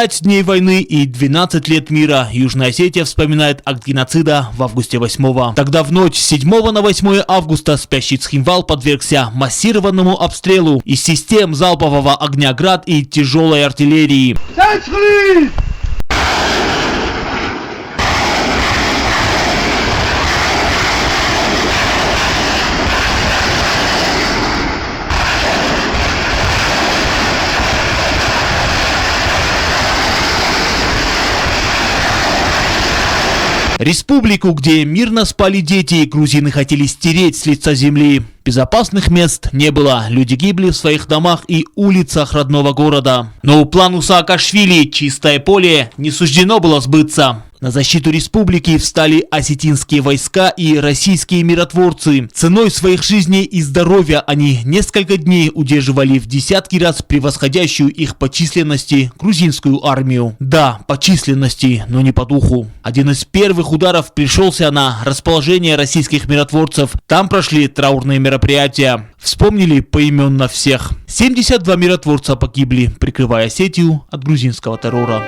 5 дней войны и 12 лет мира Южная Осетия вспоминает акт геноцида в августе 8-го. Тогда в ночь с 7 на 8 августа спящий Цхинвал подвергся массированному обстрелу из систем залпового огня «Град» и тяжелой артиллерии. Республику, где мирно спали дети, грузины хотели стереть с лица земли. Безопасных мест не было, люди гибли в своих домах и улицах родного города. Но плану Саакашвили «Чистое поле» не суждено было сбыться. На защиту республики встали осетинские войска и российские миротворцы. Ценой своих жизней и здоровья они несколько дней удерживали в десятки раз превосходящую их по численности грузинскую армию. Да, по численности, но не по духу. Один из первых ударов пришелся на расположение российских миротворцев. Там прошли траурные мероприятия. Вспомнили поименно всех. 72 миротворца погибли, прикрывая Осетию от грузинского террора.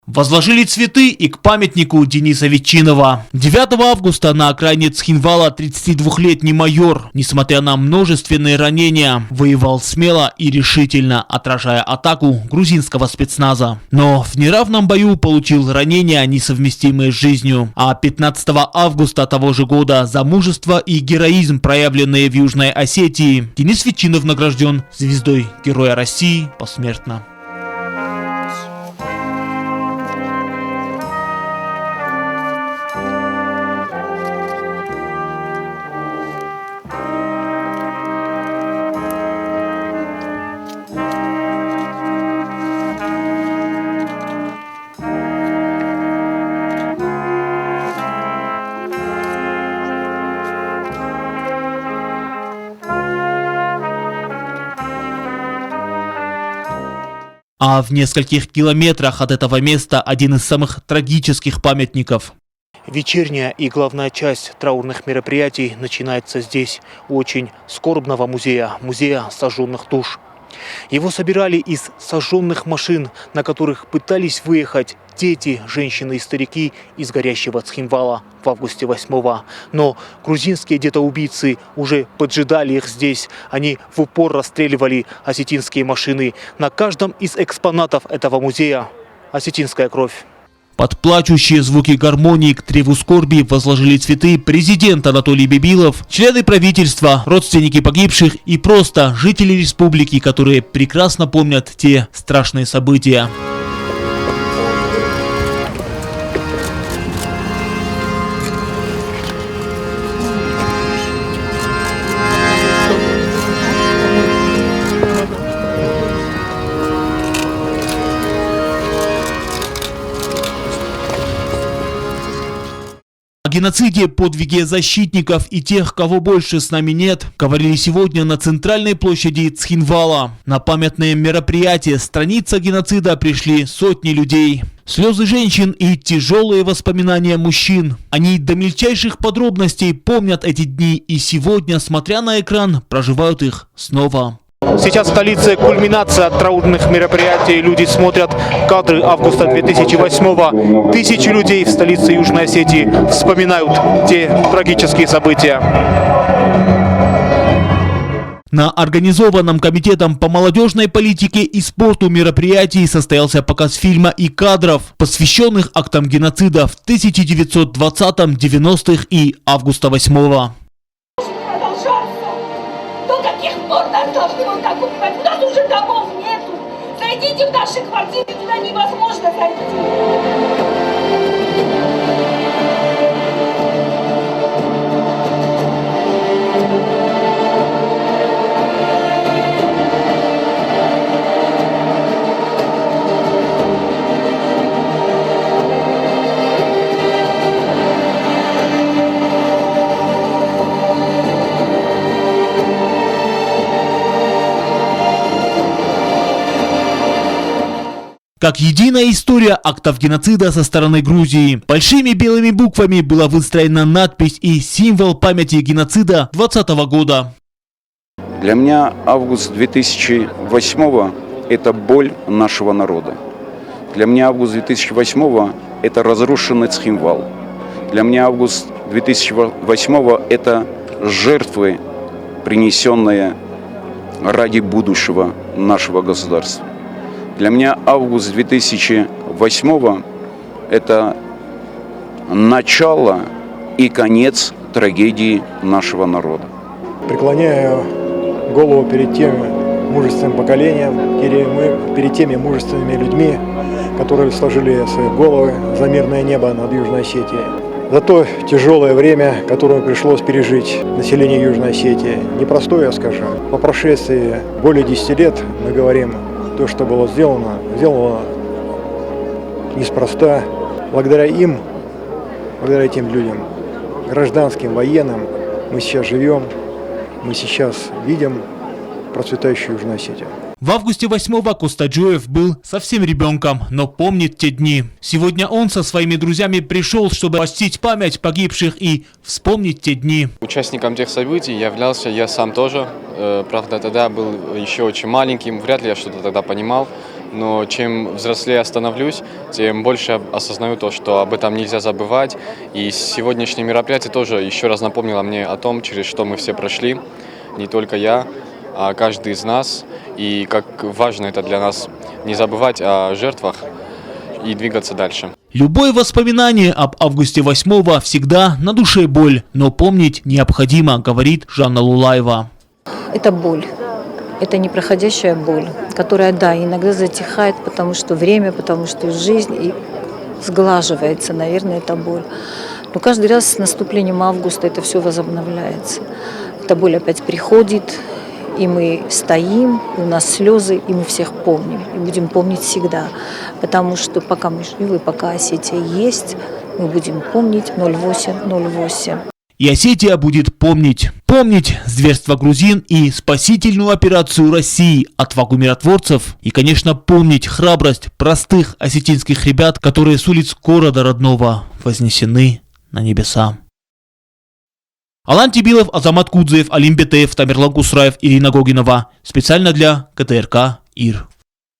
Возложили цветы и к памятнику Дениса Ветчинова. 9 августа на окраине Цхинвала 32-летний майор, несмотря на множественные ранения, воевал смело и решительно, отражая атаку грузинского спецназа. Но в неравном бою получил ранения, несовместимые с жизнью. А 15 августа того же года за мужество и героизм, проявленные в Южной Осетии, Денис Ветчинов награжден звездой Героя России посмертно. А в нескольких километрах от этого места один из самых трагических памятников. Вечерняя и главная часть траурных мероприятий начинается здесь, у очень скорбного музея сожженных душ. Его собирали из сожженных машин, на которых пытались выехать дети, женщины и старики из горящего Цхинвала в августе 8-го. Но грузинские детоубийцы уже поджидали их здесь. Они в упор расстреливали осетинские машины. На каждом из экспонатов этого музея осетинская кровь. Под плачущие звуки гармонии к древу скорби возложили цветы президент Анатолий Бибилов, члены правительства, родственники погибших и просто жители республики, которые прекрасно помнят те страшные события. О геноциде, подвиге защитников и тех, кого больше с нами нет, говорили сегодня на центральной площади Цхинвала. На памятное мероприятие «Страница геноцида» пришли сотни людей. Слезы женщин и тяжелые воспоминания мужчин. Они до мельчайших подробностей помнят эти дни и сегодня, смотря на экран, проживают их снова. Сейчас в столице кульминация траурных мероприятий. Люди смотрят кадры августа 2008-го. Тысячи людей в столице Южной Осетии вспоминают те трагические события. На организованном комитетом по молодежной политике и спорту мероприятии состоялся показ фильма и кадров, посвященных актам геноцида в 1920-м, 90-х и августа 8-го. До каких пор нас должны вот так убивать? У нас уже домов нету. Зайдите в наши квартиры, туда невозможно зайти. как единая история актов геноцида со стороны Грузии. Большими белыми буквами была выстроена надпись и символ памяти геноцида 2020 года. Для меня август 2008 – это боль нашего народа. Для меня август 2008 – это разрушенный Цхинвал. Для меня август 2008 – это жертвы, принесенные ради будущего нашего государства. Для меня август 2008 – это начало и конец трагедии нашего народа. Преклоняю голову перед тем мужественным поколением, перед теми мужественными людьми, которые сложили свои головы за мирное небо над Южной Осетией. За то тяжелое время, которое пришлось пережить населению Южной Осетии. Непростое, я скажу. По прошествии более 10 лет мы говорим, то, что было сделано неспроста. Благодаря им, благодаря этим людям, гражданским, военным, мы сейчас живем, мы сейчас видим процветающую Южную Осетию. В августе 8-го Костаджоев был совсем ребенком, но помнит те дни. Сегодня он со своими друзьями пришел, чтобы почтить память погибших и вспомнить те дни. Участником тех событий являлся я сам тоже. Правда, тогда был еще очень маленьким, вряд ли я что-то тогда понимал. Но чем взрослее становлюсь, тем больше осознаю то, что об этом нельзя забывать. И сегодняшнее мероприятие тоже еще раз напомнило мне о том, через что мы все прошли. Не только я, а каждый из нас. И как важно это для нас не забывать о жертвах и двигаться дальше. Любое воспоминание об августе 8-го всегда на душе боль, но помнить необходимо, говорит Жанна Лулаева. Это боль. Это непроходящая боль, которая, да, иногда затихает, потому что время, потому что жизнь, и сглаживается, наверное, эта боль. Но каждый раз с наступлением августа это все возобновляется. Эта боль опять приходит, и мы стоим, и у нас слезы, и мы всех помним, и будем помнить всегда. Потому что пока мы живы, пока Осетия есть, мы будем помнить 08-08. И Осетия будет помнить. Помнить зверство грузин и спасительную операцию России, отвагу миротворцев. И, конечно, помнить храбрость простых осетинских ребят, которые с улиц города родного вознесены на небеса. Алан Тибилов, Азамат Кудзеев, Алим Бетеев, Тамерлан Кусраев, Ирина Гогинова. Специально для КТРК ИР.